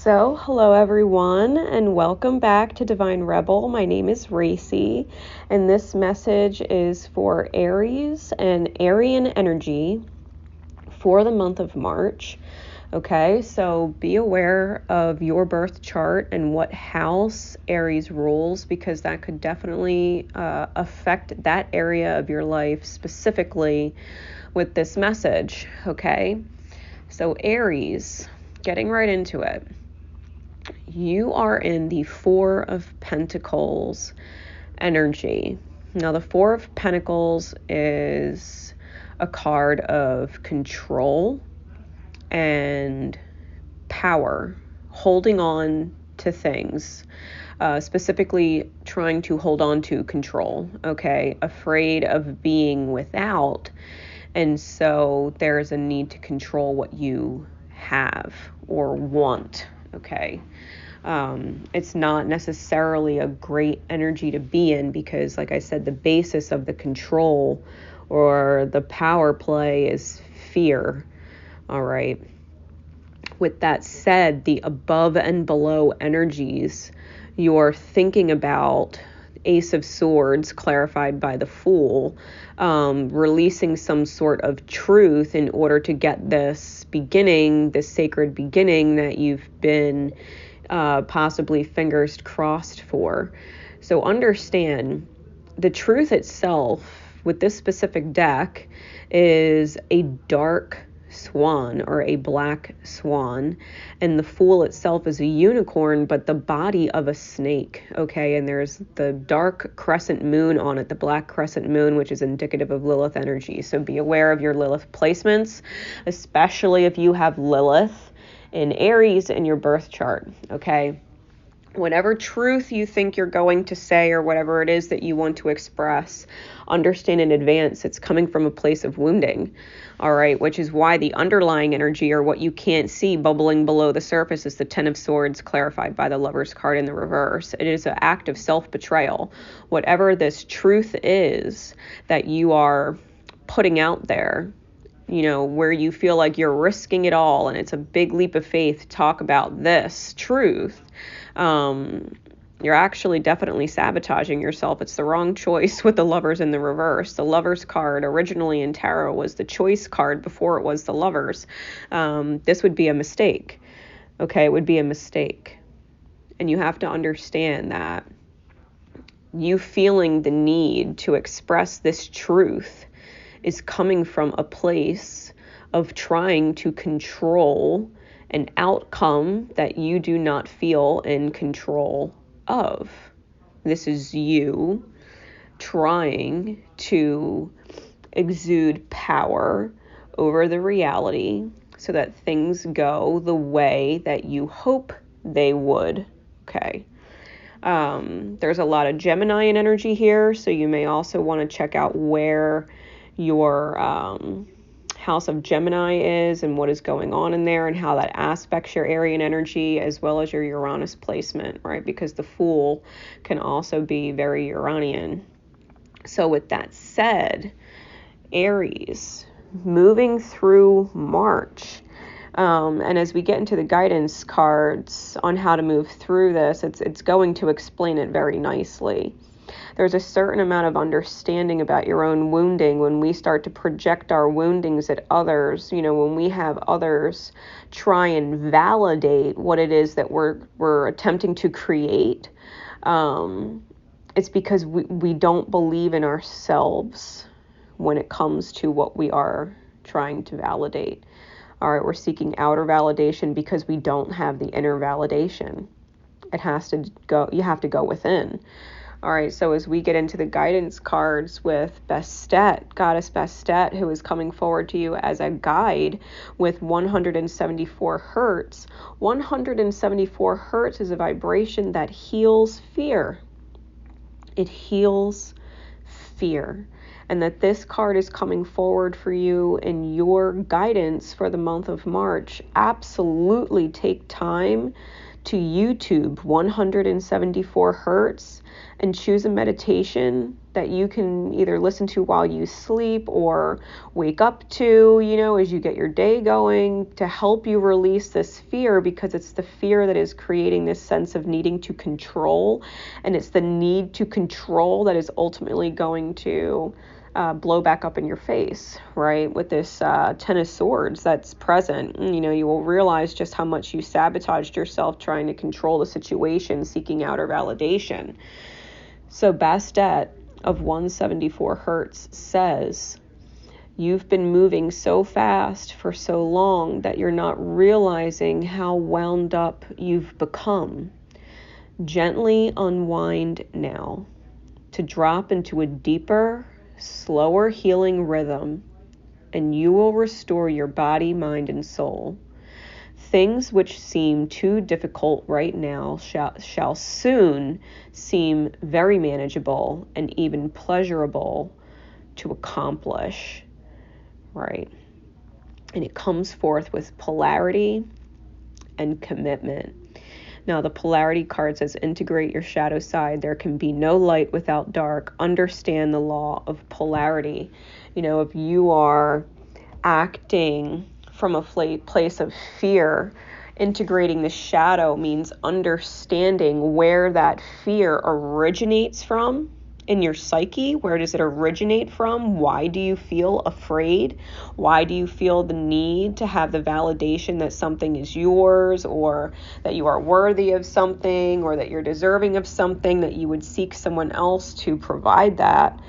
Hello everyone, and welcome back to Divine Rebel. My name is Racy, and this message is for Aries and Arian energy for the month of March. Okay, so be aware of your birth chart and what house Aries rules, because that could definitely affect that area of your life specifically with this message. Okay, so Aries, getting right into it. You are in the Four of Pentacles energy. Now, the Four of Pentacles is a card of control and power, holding on to things, specifically trying to hold on to control, okay? Afraid of being without. And so there's a need to control what you have or want, okay? It's not necessarily a great energy to be in because, like I said, the basis of the control or the power play is fear. All right. With that said, the above and below energies you're thinking about, Ace of Swords clarified by the Fool, releasing some sort of truth in order to get this beginning, this sacred beginning that you've been possibly fingers crossed for. So understand, the truth itself with this specific deck is a dark swan or a black swan, and the Fool itself is a unicorn but the body of a snake. Okay, and there's the dark crescent moon on it, the black crescent moon, which is indicative of Lilith energy. So be aware of your Lilith placements, especially if you have Lilith in Aries in your birth chart. Okay, whatever truth you think you're going to say or whatever it is that you want to express, understand in advance it's coming from a place of wounding. All right, which is why the underlying energy, or what you can't see bubbling below the surface, is the Ten of Swords clarified by the Lover's card in the reverse. It is an act of self-betrayal. Whatever this truth is that you are putting out there, you know, where you feel like you're risking it all and it's a big leap of faith to talk about this truth, you're actually definitely sabotaging yourself. It's the wrong choice with the Lovers in the reverse. The Lovers card originally in tarot was the choice card before it was the Lovers. This would be a mistake. Okay, it would be a mistake. And you have to understand that you feeling the need to express this truth is coming from a place of trying to control an outcome that you do not feel in control of. This is you trying to exude power over the reality so that things go the way that you hope they would. Okay. There's a lot of Gemini in energy here, so you may also want to check out where your house of Gemini is and what is going on in there and how that aspects your Arian energy as well as your Uranus placement, right? Because the Fool can also be very Uranian. So with that said, Aries, moving through March, and as we get into the guidance cards on how to move through this, it's going to explain it very nicely. There's a certain amount of understanding about your own wounding when we start to project our woundings at others. You know, when we have others try and validate what it is that we're attempting to create, it's because we don't believe in ourselves when it comes to what we are trying to validate. All right, we're seeking outer validation because we don't have the inner validation. It has to go, you have to go within. All right, so as we get into the guidance cards with Bastet, Goddess Bastet, who is coming forward to you as a guide with 174 hertz. 174 hertz is a vibration that heals fear. It heals fear. And that this card is coming forward for you in your guidance for the month of March. Absolutely take time to YouTube 174 hertz and choose a meditation that you can either listen to while you sleep or wake up to, as you get your day going, to help you release this fear, because it's the fear that is creating this sense of needing to control. And it's the need to control that is ultimately going to blow back up in your face, right? With this Ten of Swords that's present, you will realize just how much you sabotaged yourself trying to control the situation, seeking outer validation. So Bastet of 174 hertz says, you've been moving so fast for so long that you're not realizing how wound up you've become. Gently unwind now to drop into a deeper, slower healing rhythm, and you will restore your body, mind, and soul. Things which seem too difficult right now shall soon seem very manageable and even pleasurable to accomplish, right? And it comes forth with polarity and commitment. Now, the polarity card says, integrate your shadow side. There can be no light without dark. Understand the law of polarity. If you are acting from a place of fear, integrating the shadow means understanding where that fear originates from in your psyche. Where does it originate from? Why do you feel afraid? Why do you feel the need to have the validation that something is yours, or that you are worthy of something, or that you're deserving of something, that you would seek someone else to provide that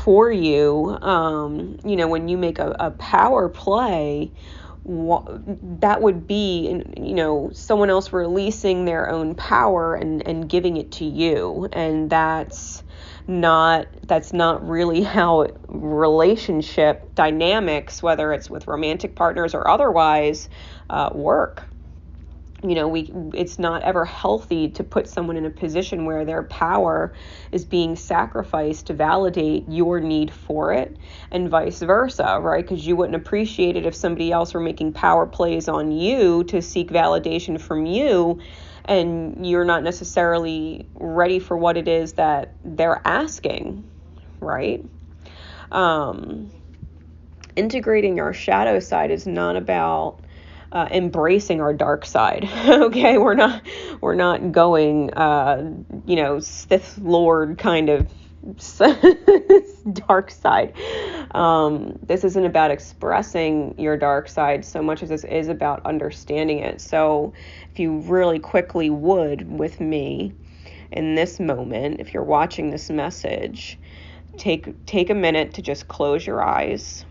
for you? When you make a power play, that would be, someone else releasing their own power and giving it to you. And that's not really how relationship dynamics, whether it's with romantic partners or otherwise, work. It's not ever healthy to put someone in a position where their power is being sacrificed to validate your need for it, and vice versa, right? Because you wouldn't appreciate it if somebody else were making power plays on you to seek validation from you, and you're not necessarily ready for what it is that they're asking, right? Integrating our shadow side is not about embracing our dark side. Okay, we're not going Sith Lord kind of dark side. This isn't about expressing your dark side so much as this is about understanding it. So if you really quickly would, with me in this moment, if you're watching this message, take a minute to just close your eyes.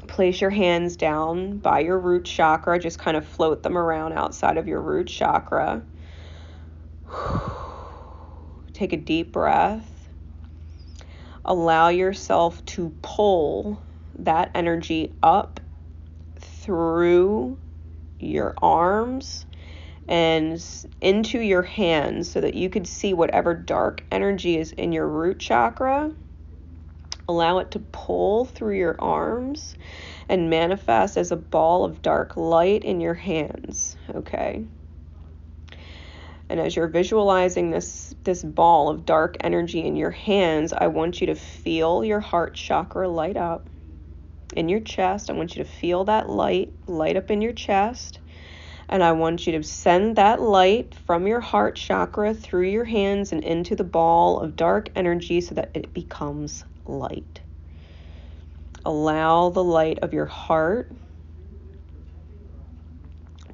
Place your hands down by your root chakra. Just kind of float them around outside of your root chakra. Take a deep breath. Allow yourself to pull that energy up through your arms and into your hands so that you could see whatever dark energy is in your root chakra. Allow it to pull through your arms and manifest as a ball of dark light in your hands, okay? And as you're visualizing this ball of dark energy in your hands, I want you to feel your heart chakra light up in your chest. I want you to feel that light up in your chest. And I want you to send that light from your heart chakra through your hands and into the ball of dark energy so that it becomes light. Allow the light of your heart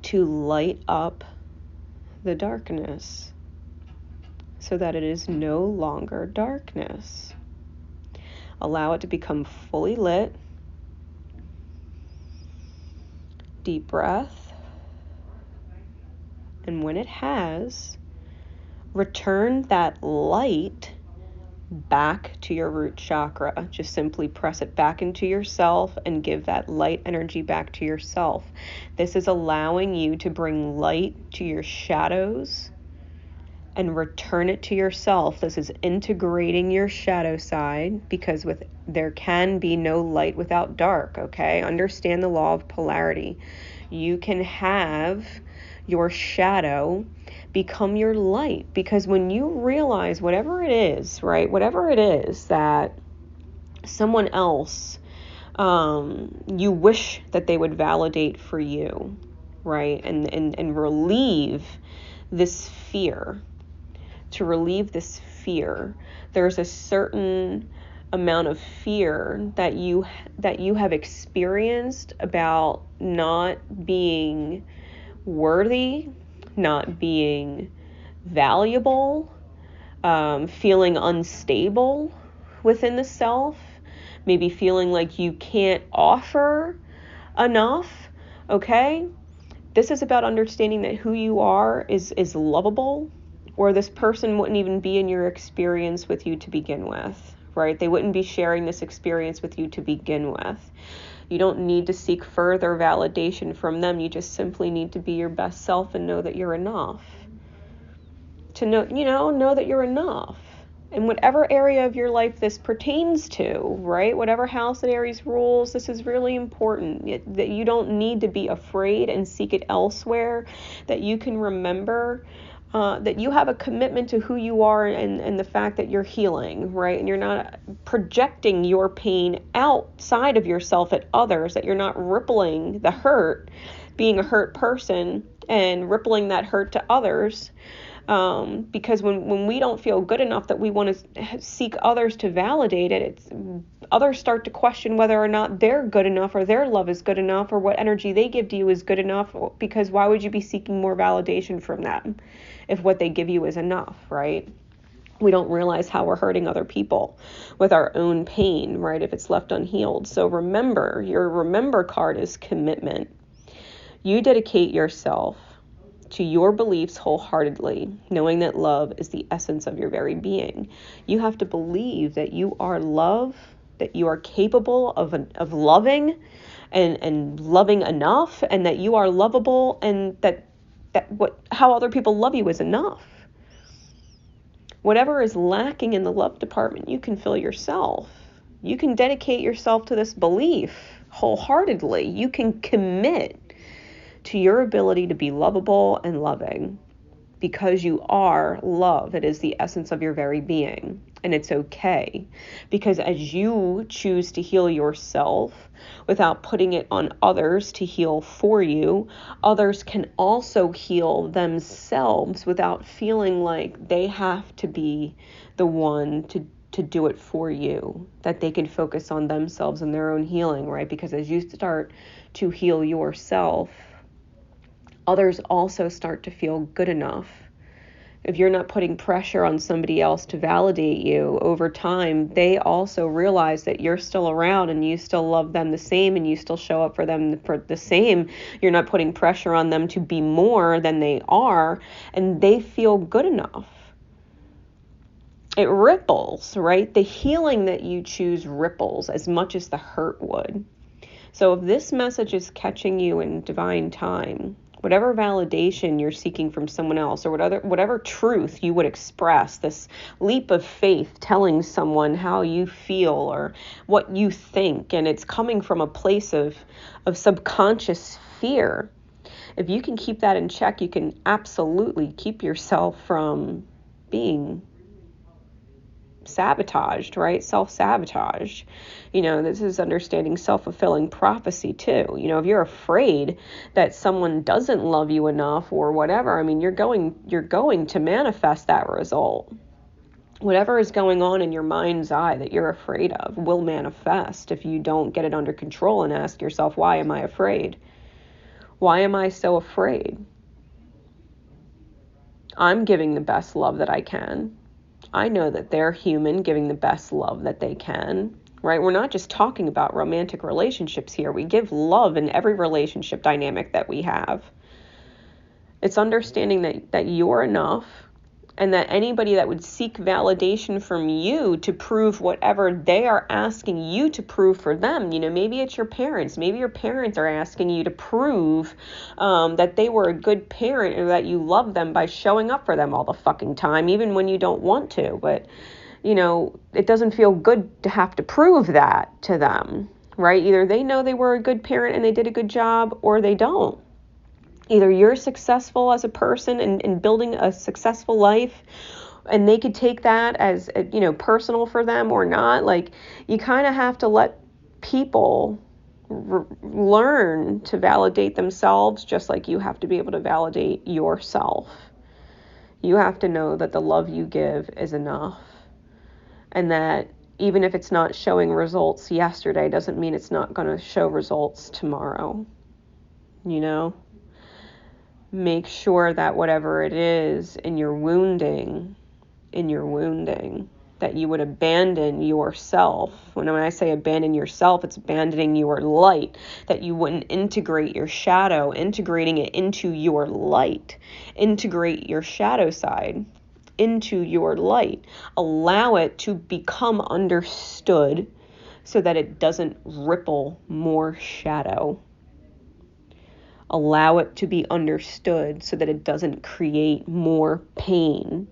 to light up the darkness so that it is no longer darkness. Allow it to become fully lit. Deep breath. And when it has, return that light back to your root chakra. Just simply press it back into yourself and give that light energy back to yourself. This is allowing you to bring light to your shadows and return it to yourself. This is integrating your shadow side, because there can be no light without dark, okay? Understand the law of polarity. You can have your shadow become your light. Because when you realize whatever it is, right, whatever it is that someone else, you wish that they would validate for you, right, and relieve this fear, to relieve this fear, there's a certain amount of fear that you have experienced about not being worthy, not being valuable, feeling unstable within the self, maybe feeling like you can't offer enough. Okay? This is about understanding that who you are is lovable, or this person wouldn't even be in your experience with you to begin with, right? They wouldn't be sharing this experience with you to begin with. You don't need to seek further validation from them. You just simply need to be your best self and know that you're enough. To know that you're enough. In whatever area of your life this pertains to, right? Whatever house that Aries rules, this is really important. That you don't need to be afraid and seek it elsewhere. That you can remember that you have a commitment to who you are and the fact that you're healing, right? And you're not projecting your pain outside of yourself at others. That you're not rippling the hurt, being a hurt person, and rippling that hurt to others. Because when we don't feel good enough that we want to seek others to validate it, others start to question whether or not they're good enough, or their love is good enough, or what energy they give to you is good enough. Because why would you be seeking more validation from them if what they give you is enough, right? We don't realize how we're hurting other people with our own pain, right, if it's left unhealed. So remember, your remember card is commitment. You dedicate yourself to your beliefs wholeheartedly, knowing that love is the essence of your very being. You have to believe that you are love, that you are capable of loving and loving enough, and that you are lovable, and that how other people love you is enough. Whatever is lacking in the love department, you can fill yourself. You can dedicate yourself to this belief wholeheartedly. You can commit to your ability to be lovable and loving, because you are love. It is the essence of your very being. And it's okay, because as you choose to heal yourself without putting it on others to heal for you, others can also heal themselves without feeling like they have to be the one to do it for you, that they can focus on themselves and their own healing, right? Because as you start to heal yourself, others also start to feel good enough. If you're not putting pressure on somebody else to validate you, over time, they also realize that you're still around and you still love them the same, and you still show up for them for the same. You're not putting pressure on them to be more than they are, and they feel good enough. It ripples, right? The healing that you choose ripples as much as the hurt would. So if this message is catching you in divine time, whatever validation you're seeking from someone else, or whatever truth you would express, this leap of faith telling someone how you feel or what you think, and it's coming from a place of subconscious fear, if you can keep that in check, you can absolutely keep yourself from being sabotaged, right? Self-sabotage. This is understanding self-fulfilling prophecy too. If you're afraid that someone doesn't love you enough or whatever, you're going to manifest that result. Whatever is going on in your mind's eye that you're afraid of will manifest if you don't get it under control and ask yourself, why am I afraid? Why am I so afraid? I'm giving the best love that I can. I know that they're human, giving the best love that they can, right? We're not just talking about romantic relationships here. We give love in every relationship dynamic that we have. It's understanding that you're enough, and that anybody that would seek validation from you to prove whatever they are asking you to prove for them, maybe it's your parents. Maybe your parents are asking you to prove that they were a good parent, or that you love them by showing up for them all the fucking time, even when you don't want to. But, it doesn't feel good to have to prove that to them, right? Either they know they were a good parent and they did a good job, or they don't. Either you're successful as a person in building a successful life, and they could take that as, personal for them or not. Like, you kind of have to let people learn to validate themselves, just like you have to be able to validate yourself. You have to know that the love you give is enough, and that even if it's not showing results yesterday doesn't mean it's not going to show results tomorrow. Make sure that whatever it is in your wounding, that you would abandon yourself. When I say abandon yourself, it's abandoning your light, that you wouldn't integrate your shadow, integrating it into your light. Integrate your shadow side into your light. Allow it to become understood so that it doesn't ripple more shadow. Allow it to be understood so that it doesn't create more pain.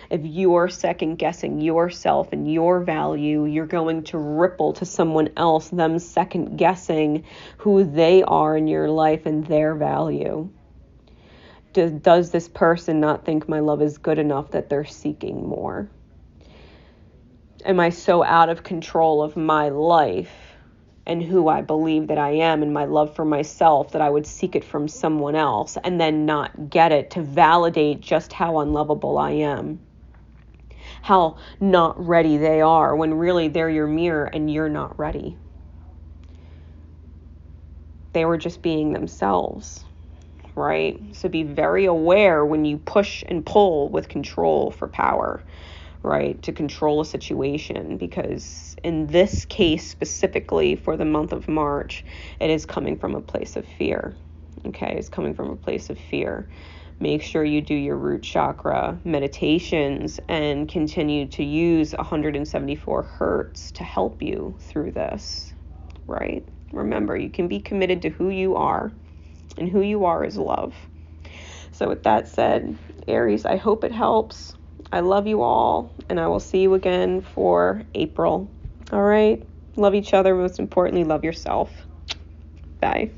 If you're second guessing yourself and your value, you're going to ripple to someone else, them second guessing who they are in your life and their value. Does this person not think my love is good enough that they're seeking more? Am I so out of control of my life and who I believe that I am and my love for myself that I would seek it from someone else and then not get it to validate just how unlovable I am? How not ready they are, when really they're your mirror and you're not ready. They were just being themselves, right? So be very aware when you push and pull with control for power, right? To control a situation, because in this case specifically for the month of March, it is coming from a place of fear. Okay, it's coming from a place of fear. Make sure you do your root chakra meditations and continue to use 174 hertz to help you through this, right? Remember, you can be committed to who you are, and who you are is love. So with that said, Aries, I hope it helps. I love you all, and I will see you again for April. All right? Love each other. Most importantly, love yourself. Bye.